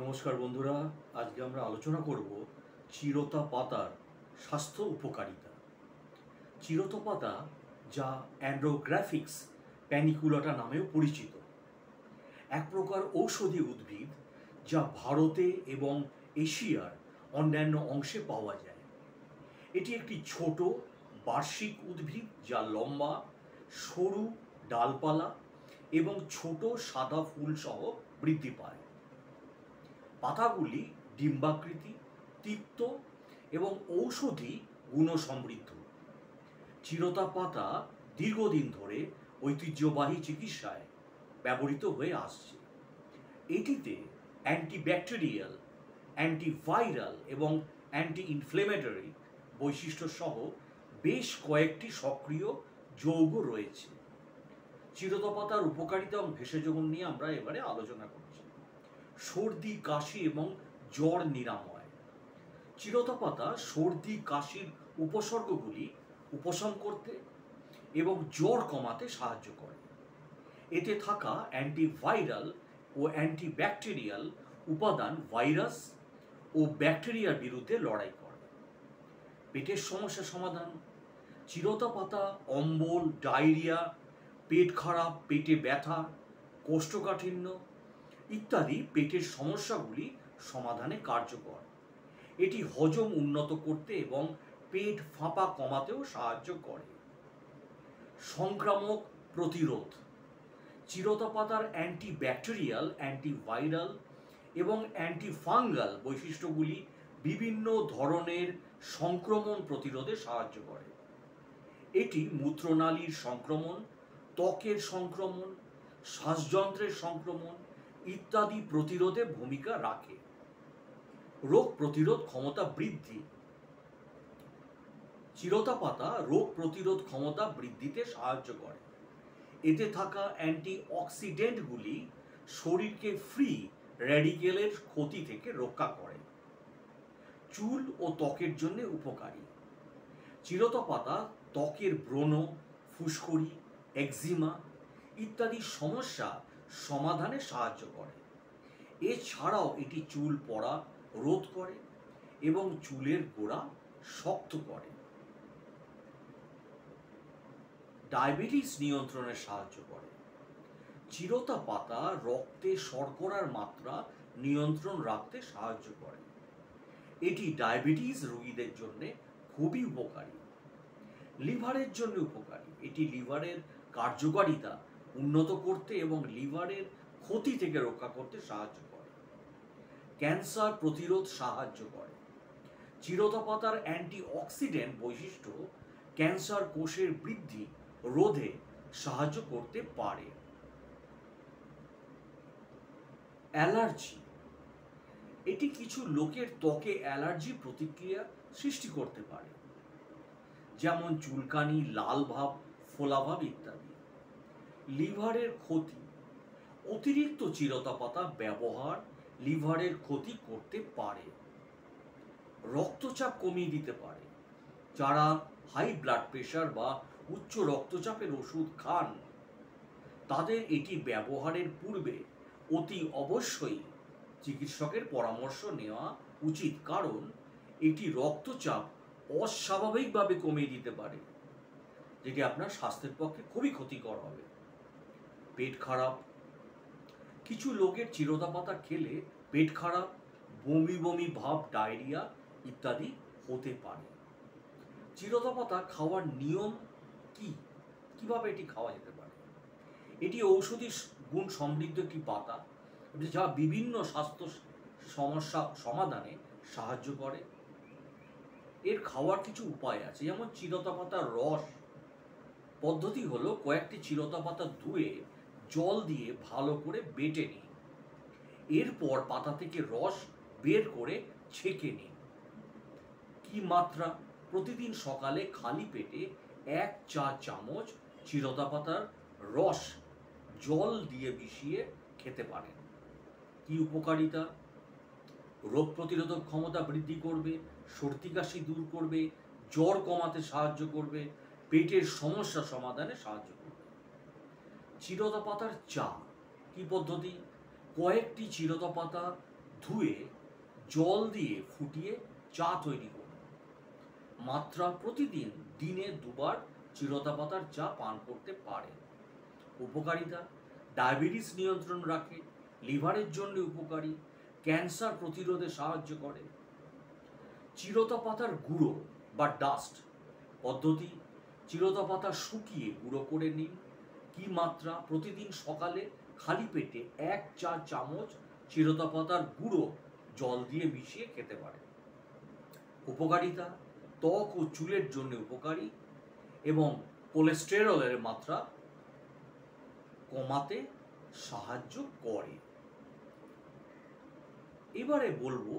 নমস্কার বন্ধুরা, আজকে আমরা আলোচনা করব চিরতা পাতার স্বাস্থ্য উপকারিতা। চিরতা পাতা, যা অ্যান্ড্রোগ্রাফিক্স প্যানিকুলাটা নামেও পরিচিত, এক প্রকার ঔষধি উদ্ভিদ যা ভারতে এবং এশিয়ার অন্যান্য অংশে পাওয়া যায়। এটি একটি ছোট বার্ষিক উদ্ভিদ যা লম্বা, সরু ডালপালা এবং ছোট সাদা ফুল সহ বৃদ্ধি পায়। পাতাগুলি ডিম্বাকৃতি, তিক্ত এবং ঔষধি গুণসমৃদ্ধ। চিরতা পাতা দীর্ঘদিন ধরে ঐতিহ্যবাহী চিকিৎসায় ব্যবহৃত হয়ে আসছে। এটিতে অ্যান্টিব্যাকটেরিয়াল, অ্যান্টিভাইরাল এবং অ্যান্টি ইনফ্লেমেটরি বৈশিষ্ট্য সহ বেশ কয়েকটি সক্রিয় যৌগ রয়েছে। চিরতা পাতার উপকারিতা এবং ভেষজগুণ নিয়ে আমরা এবারে আলোচনা করছি। সর্দি, কাশি এবং জ্বর নিরাময়। চিরতা পাতা সর্দি কাশির উপসর্গগুলি উপশম করতে এবং জ্বর কমাতে সাহায্য করে। এতে থাকা অ্যান্টিভাইরাল ও অ্যান্টিব্যাকটেরিয়াল উপাদান ভাইরাস ও ব্যাকটেরিয়ার বিরুদ্ধে লড়াই করে। পেটের সমস্যা সমাধান। চিরতা পাতা অম্বল, ডায়রিয়া, পেট খারাপ, পেটে ব্যথা, কোষ্ঠকাঠিন্য ইত্যাদি পেটের সমস্যাগুলি সমাধানে কার্যকর। এটি হজম উন্নত করতে এবং পেট ফাঁপা কমাতেও সাহায্য করে। সংক্রামক প্রতিরোধ। চিরতা পাতার অ্যান্টিব্যাকটেরিয়াল, অ্যান্টিভাইরাল এবং অ্যান্টিফাঙ্গাল বৈশিষ্ট্যগুলি বিভিন্ন ধরনের সংক্রমণ প্রতিরোধে সাহায্য করে। এটি মূত্রনালীর সংক্রমণ, ত্বকের সংক্রমণ, শ্বাসযন্ত্রের সংক্রমণ ইত্যাদি প্রতিরোধে ভূমিকা রাখে। রোগ প্রতিরোধ ক্ষমতা বৃদ্ধি। চিরতা পাতা রোগ প্রতিরোধ ক্ষমতা বৃদ্ধিতে সাহায্য করে। এতে থাকা অ্যান্টিঅক্সিডেন্টগুলি শরীরকে ফ্রি র্যাডিক্যালের ক্ষতি থেকে রক্ষা করে। চুল ও ত্বকের জন্য উপকারী। চিরতা পাতা ত্বকের ব্রণ, ফুসকুড়ি, একজিমা ইত্যাদি সমস্যা সমাধানে সাহায্য করে। এছাড়াও এটি চুল পড়া রোধ করে এবং চুলের গোড়া শক্ত করে। ডায়াবেটিস নিয়ন্ত্রণে সাহায্য করে। চিরতা পাতা রক্তে শর্করার মাত্রা নিয়ন্ত্রণ রাখতে সাহায্য করে। এটি ডায়াবেটিস রোগীদের জন্য খুবই উপকারী। লিভারের জন্য উপকারী। এটি লিভারের কার্যকারিতা উন্নত করতে এবং লিভারের ক্ষতি থেকে রক্ষা করতে সাহায্য করে। ক্যান্সার প্রতিরোধ সাহায্য করে। চিরতা পাতার অ্যান্টিঅক্সিডেন্ট বৈশিষ্ট্য ক্যান্সার কোষের বৃদ্ধি রোধে সাহায্য করতে পারে। অ্যালার্জি। এটি কিছু লোকের ত্বকে অ্যালার্জি প্রতিক্রিয়া সৃষ্টি করতে পারে, যেমন চুলকানি, লাল ভাব, ফোলাভাব ইত্যাদি। লিভারের ক্ষতি। অতিরিক্ত চিরতা পাতা ব্যবহার লিভারের ক্ষতি করতে পারে। রক্তচাপ কমিয়ে দিতে পারে। যারা হাই ব্লাড প্রেশার বা উচ্চ রক্তচাপের ওষুধ খান তাদের এটি ব্যবহারের পূর্বে অতি অবশ্যই চিকিৎসকের পরামর্শ নেওয়া উচিত, কারণ এটি রক্তচাপ অস্বাভাবিকভাবে কমিয়ে দিতে পারে, যেটি আপনার স্বাস্থ্যের পক্ষে খুবই ক্ষতিকর হবে। পেট খারাপ। কিছু লোকের চিরতা পাতা খেলে পেট খারাপ, বমি বমি ভাব, ডায়রিয়া ইত্যাদি হতে পারে। চিরতা পাতা খাওয়ার নিয়ম কি? কিভাবে এটি খাওয়া যেতে পারে? এটি ঔষধি গুণ সমৃদ্ধ একটি পাতা যা বিভিন্ন স্বাস্থ্য সমস্যা সমাধানে সাহায্য করে। এর খাওয়ার কিছু উপায় আছে, যেমন চিরতা পাতার রস। পদ্ধতি হলো কয়েকটি চিরতা পাতা ধুয়ে জল দিয়ে ভালো করে বেটে নিন। এরপর পাতা থেকে রস বের করে ছেঁকে নিন। কি মাত্রা? প্রতিদিন সকালে খালি পেটে 1 চা চামচ চিরতা পাতার রস জল দিয়ে মিশিয়ে খেতে পারেন। কি উপকারিতা? রোগ প্রতিরোধক ক্ষমতা বৃদ্ধি করবে, সর্দি কাশি দূর করবে, জ্বর কমাতে সাহায্য করবে, পেটের সমস্যা সমাধানে সাহায্য করবে। চিরতা পাতার চা। কি পদ্ধতি? কয়েকটি চিরতা পাতা ধুয়ে জল দিয়ে ফুটিয়ে চা তৈরি করুন। মাত্রা প্রতিদিন দিনে 2 বার চিরতা পাতার চা পান করতে পারেন। উপকারিতা: ডায়াবেটিস নিয়ন্ত্রণ রাখে, লিভারের জন্য উপকারী, ক্যান্সার প্রতিরোধে সাহায্য করে। চিরতা পাতার গুঁড়ো বা ডাস্ট পদ্ধতি: চিরতা পাতা শুকিয়ে গুঁড়ো করে নিন। কি মাত্রা: প্রতিদিন সকালে খালি পেটে 1 চা চামচ চিরতা পাতার গুঁড়ো জল দিয়ে মিশিয়ে খেতে পারে। উপকারিতা: ত্বক ও চুলের জন্য উপকারী এবং কোলেস্টেরলের মাত্রা কমাতে সাহায্য করে। এবারে বলবো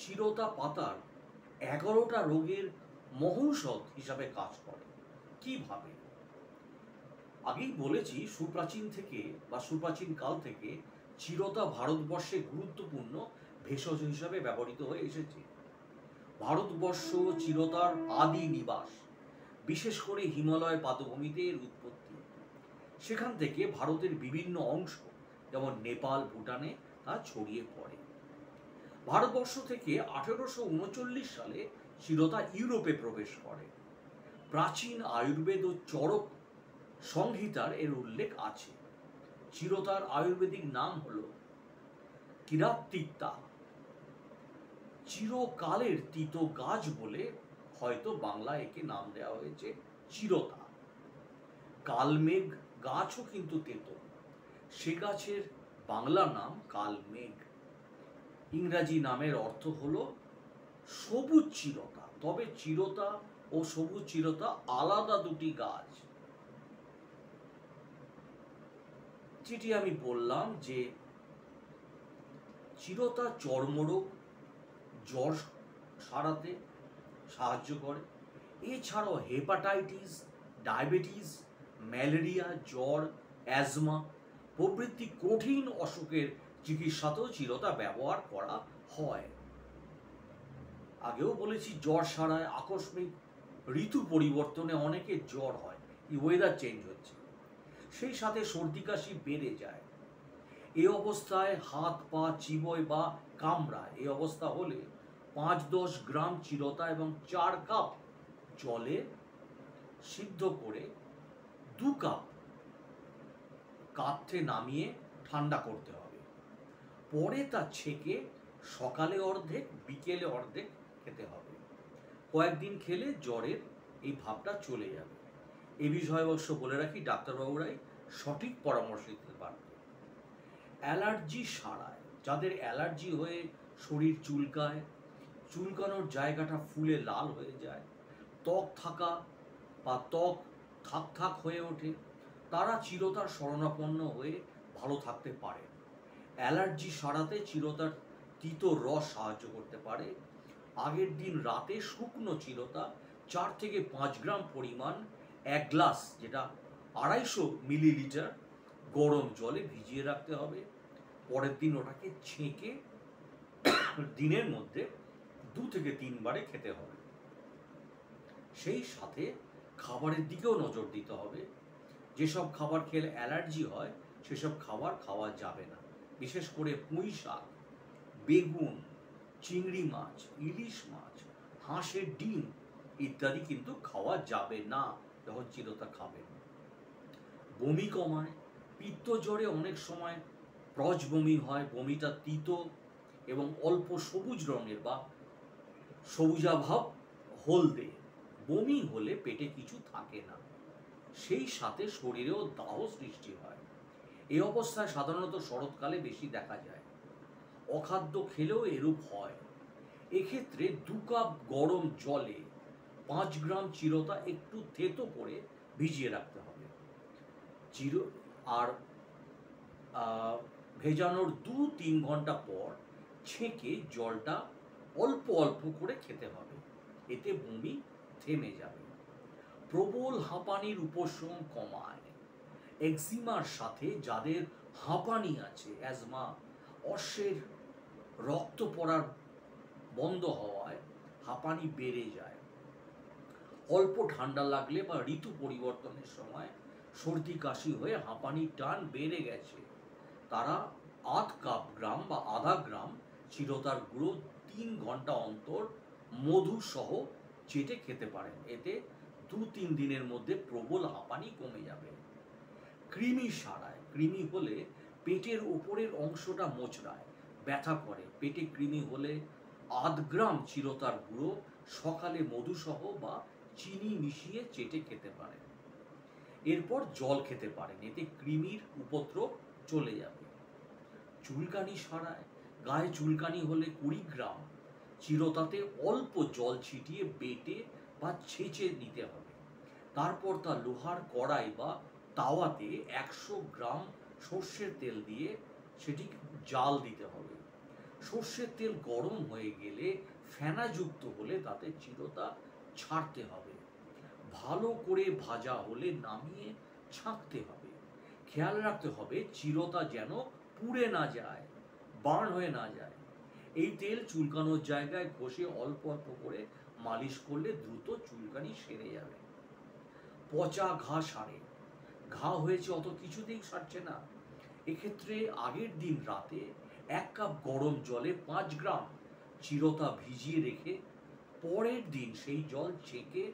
চিরতা পাতার 11টা রোগের মহৌষধ হিসাবে কাজ করে কিভাবে। আগেই বলেছি সুপ্রাচীন থেকে বা সুপ্রাচীন কাল থেকে চিরতা ভারতবর্ষে গুরুত্বপূর্ণ ভেষজ হিসাবে ব্যবহৃত হয়ে এসেছে। ভারতবর্ষ চিরতার আদি নিবাস, বিশেষ করে হিমালয় পাদভূমিতে এর উৎপত্তি। সেখান থেকে ভারতের বিভিন্ন অংশ যেমন নেপাল, ভুটানে তা ছড়িয়ে পড়ে। ভারতবর্ষ থেকে 1839 সালে চিরতা ইউরোপে প্রবেশ করে। প্রাচীন আয়ুর্বেদ ও চরক সংহিতার এর উল্লেখ আছে। চিরতার আয়ুর্বেদিক নাম হল কিরাতিক্তা। চিরকালের তিত গাছ বলে হয়তো বাংলায় একে নাম দেওয়া হয়েছে চিরতা। কালমেঘ গাছও কিন্তু তেতো, সে গাছের বাংলা নাম কালমেঘ। ইংরাজি নামের অর্থ হলো সবুজ চিরতা, তবে চিরতা ও সবুজ চিরতা আলাদা দুটি গাছ। যেটি আমি বললাম যে চিরতা চর্মরোগ, জ্বর সারাতে সাহায্য করে। এছাড়াও হেপাটাইটিস, ডায়াবেটিস, ম্যালেরিয়া, জ্বর, অ্যাজমা প্রভৃতি কঠিন অসুখের চিকিৎসাতেও চিরতা ব্যবহার করা হয়। আগেও বলেছি জ্বর সারায়। আকস্মিক ঋতু পরিবর্তনে অনেকের জ্বর হয়, এই ওয়েদার চেঞ্জ হচ্ছে, সেই সাথে সর্দি কাশি বেড়ে যায়। এই অবস্থায় হাত পা চিবোয় বা কামড়ায়। এই অবস্থা হলে 5-10 গ্রাম চিরতা এবং 4 কাপ জলে সিদ্ধ করে 2 কাপ কাথ্যে নামিয়ে ঠান্ডা করতে হবে। পরে তা ছেঁকে সকালে অর্ধেক, বিকেলে অর্ধেক খেতে হবে। কয়েকদিন খেলে জ্বরের এই ভাবটা চলে যাবে। এ বিষয়ে অবশ্য বলে রাখি, ডাক্তারবাবুরাই সঠিক পরামর্শ দিতে পারবে। অ্যালার্জি সারায়। যাদের অ্যালার্জি হয়ে শরীর চুলকায়, চুলকানোর জায়গাটা ফুলে লাল হয়ে যায়, ত্বক থাকা বা ত্বক থাক থাক হয়ে ওঠে, তারা চিরতার শরণাপন্ন হয়ে ভালো থাকতে পারে। অ্যালার্জি সারাতে চিরতার তিতো রস সাহায্য করতে পারে। আগের দিন রাতে শুকনো চিরতা 4 থেকে 5 গ্রাম পরিমাণ 1 গ্লাস, যেটা 250 মিলিলিটার গরম জলে ভিজিয়ে রাখতে হবে। পরের দিন ওটাকে ছেঁকে দিনের মধ্যে 2 থেকে 3 বারে খেতে হবে। সেই সাথে খাবারের দিকেও নজর দিতে হবে। যেসব খাবার খেলে অ্যালার্জি হয় সেসব খাবার খাওয়া যাবে না। বিশেষ করে পুঁই শাক, বেগুন, চিংড়ি মাছ, ইলিশ মাছ, হাঁসের ডিম ইত্যাদি কিন্তু খাওয়া যাবে না যখন চিরতা খাবেন। বমি কমায়। পিত্ত জ্বরে অনেক সময় প্রজ বমি হয়। বমিটা তিতো এবং অল্প সবুজ রঙের বা সবুজাভাব হলদে। বমি হলে পেটে কিছু থাকে না, সেই সাথে শরীরেও দাহ সৃষ্টি হয়। এই অবস্থায় সাধারণত শরৎকালে বেশি দেখা যায়। অখাদ্য খেলেও এরূপ হয়। এক্ষেত্রে 2 কাপ গরম জলে 5 গ্রাম চিরতা একটু থেতো করে ভিজিয়ে রাখতে হবে। আর ভেজানোর 2-3 ঘন্টা পর ছেঁকে জলটা অল্প অল্প করে খেতে হবে। এতে বমি থেমে যাবে। প্রবল হাঁপানির উপশম কমায়। এক্সিমার সাথে যাদের হাঁপানি আছে, অ্যাজমা, অশ্বের রক্ত পড়ার বন্ধ হওয়ায় হাঁপানি বেড়ে যায়। অল্প ঠান্ডা লাগলে বা ঋতু পরিবর্তনের সময় সর্দি কাশি হয়ে হাঁপানির টান বেড়ে গেছে, তারা আধ কাপ গ্রাম বা আধা গ্রাম চিরতার গুঁড়ো 3 ঘন্টা অন্তর মধু সহ চেটে খেতে পারেন। এতে 2-3 দিনের মধ্যে প্রবল হাঁপানি কমে যাবে। কৃমি সারায়। কৃমি হলে পেটের ওপরের অংশটা মোচড়ায়, ব্যথা করে। পেটে কৃমি হলে আধ গ্রাম চিরতার গুঁড়ো সকালে মধুসহ বা চিনি মিশিয়ে চেটে খেতে পারেন। এরপর জল খেতে পারেন, এতে কৃমির উপদ্রব চলে যাবে। চুলকানি সারায়। গায়ে চুলকানি হলে 20 গ্রাম চিরতাতে অল্প জল ছিটিয়ে বেটে বা ছেঁচে নিতে হবে। তারপর তা লোহার কড়াই বা তাওয়াতে 100 গ্রাম সর্ষের তেল দিয়ে সেটি জাল দিতে হবে। সর্ষের তেল গরম হয়ে গেলে ফেনাযুক্ত হলে তাতে চিরতা ছাড়তে হবে। ভালো করে ভাজা হলে নামিয়ে ছাঁকতে হবে। খেয়াল রাখতে হবে চিরতা যেন পুড়ে না যায়, বার্ন হয়ে না যায়। এই তেল চুলকানোর জায়গায় ঘষে অল্প অল্প করে মালিশ করলে দ্রুত চুলকানি সেরে যাবে। পচা ঘা সারে। ঘা হয়েছে অত কিছুতেই সারছে না, এক্ষেত্রে আগের দিন রাতে 1 কাপ গরম জলে 5 গ্রাম চিরতা ভিজিয়ে রেখে পরের দিন সেই জল ছেঁকে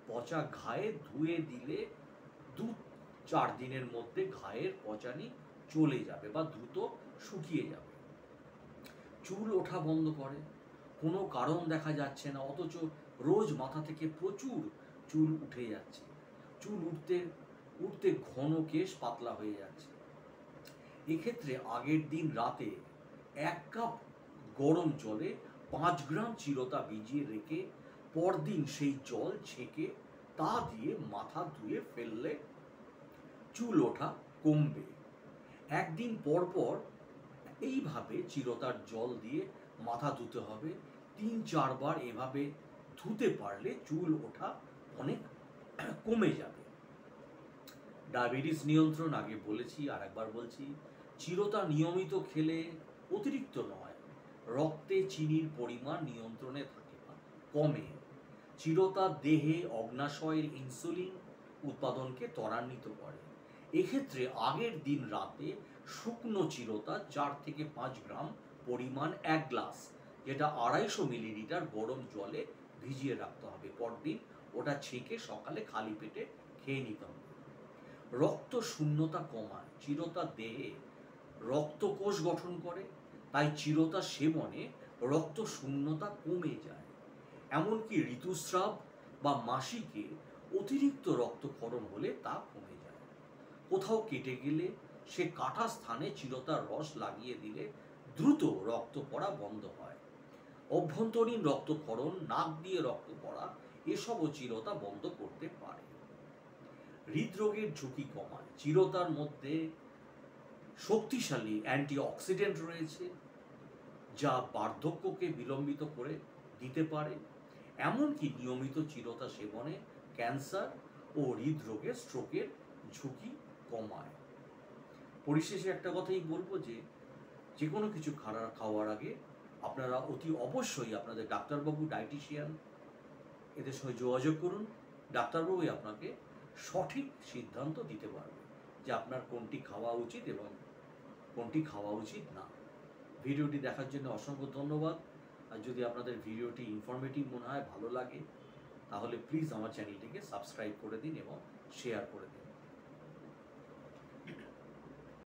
পচা ঘায়ে ধুয়ে দিলে 2-4 দিনের মধ্যে ঘায়ের পচানি চলে যাবে বা দ্রুত শুকিয়ে যাবে। চুল ওঠা বন্ধ করে। কোনো কারণ দেখা যাচ্ছে না, অথচ রোজ মাথা থেকে প্রচুর চুল উঠে যাচ্ছে। চুল উঠতে উঠতে ঘন কেশ পাতলা হয়ে যাচ্ছে। এক্ষেত্রে আগের দিন রাতে 1 কাপ গরম জলে 5 গ্রাম চিরতা ভিজিয়ে রেখে পরদিন সেই জল ছেঁকে তা দিয়ে মাথা ধুয়ে ফেললে চুল ওঠা কমবে। একদিন পর পর এইভাবে চিরতার জল দিয়ে মাথা ধুতে হবে। 3-4 বার এভাবে ধুতে পারলে চুল ওঠা অনেক কমে যাবে। ডায়াবেটিস নিয়ন্ত্রণ আগে বলেছি, আর একবার বলছি, চিরতা নিয়মিত খেলে অতিরিক্ত নয়, রক্তে চিনির পরিমাণ নিয়ন্ত্রণে থাকে না, কমে। চিরতা দেহে অগ্নাশয়ের ইনসুলিন উৎপাদনকে ত্বরান্বিত করে। এক্ষেত্রে আগের দিন রাতে শুকনো চিরতা 4 থেকে 5 গ্রাম পরিমাণ 1 গ্লাস, যেটা 250 মিলিলিটার গরম জলে ভিজিয়ে রাখতে হবে। পরদিন ওটা ছেঁকে সকালে খালি পেটে খেয়ে নিতে হবে। রক্ত শূন্যতা কমায়। চিরতা দেহে রক্তকোষ গঠন করে, তাই চিরতা সেবনে রক্ত শূন্যতা কমে যায়। এমনকি ঋতুস্রাব বা মাসিকে অতিরিক্ত রক্তক্ষরণ হলে তা কমে যায়। কোথাও কেটে গেলে সে কাটা স্থানে চিরতার রস লাগিয়ে দিলে দ্রুত রক্ত পড়া বন্ধ হয়। অভ্যন্তরীণ রক্তক্ষরণ, নাক দিয়ে রক্ত পড়া, এসবও চিরতা বন্ধ করতে পারে। হৃদরোগের ঝুঁকি কমায়। চিরতার মধ্যে শক্তিশালী অ্যান্টিঅক্সিডেন্ট রয়েছে, যা বার্ধক্যকে বিলম্বিত করে দিতে পারে। এমনকি নিয়মিত চিরতা সেবনে ক্যান্সার ও হৃদরোগের, স্ট্রোকের ঝুঁকি কমায়। পরিশেষে একটা কথাই বলবো যে কোনো কিছু খাওয়ার আগে আপনারা অতি অবশ্যই আপনাদের ডাক্তারবাবু, ডায়েটিশিয়ান এদের সঙ্গে যোগাযোগ করুন। ডাক্তারবাবুই আপনাকে সঠিক সিদ্ধান্ত দিতে পারবে যে আপনার কোনটি খাওয়া উচিত এবং কোনটি খাওয়া উচিত না। ভিডিওটি দেখার জন্য অসংখ্য ধন্যবাদ। আর যদি আপনাদের ভিডিওটি ইনফরমেটিভ মনে হয়, ভালো লাগে, তাহলে প্লিজ আমার চ্যানেলটিকে সাবস্ক্রাইব করে দিন এবং শেয়ার করে দিন।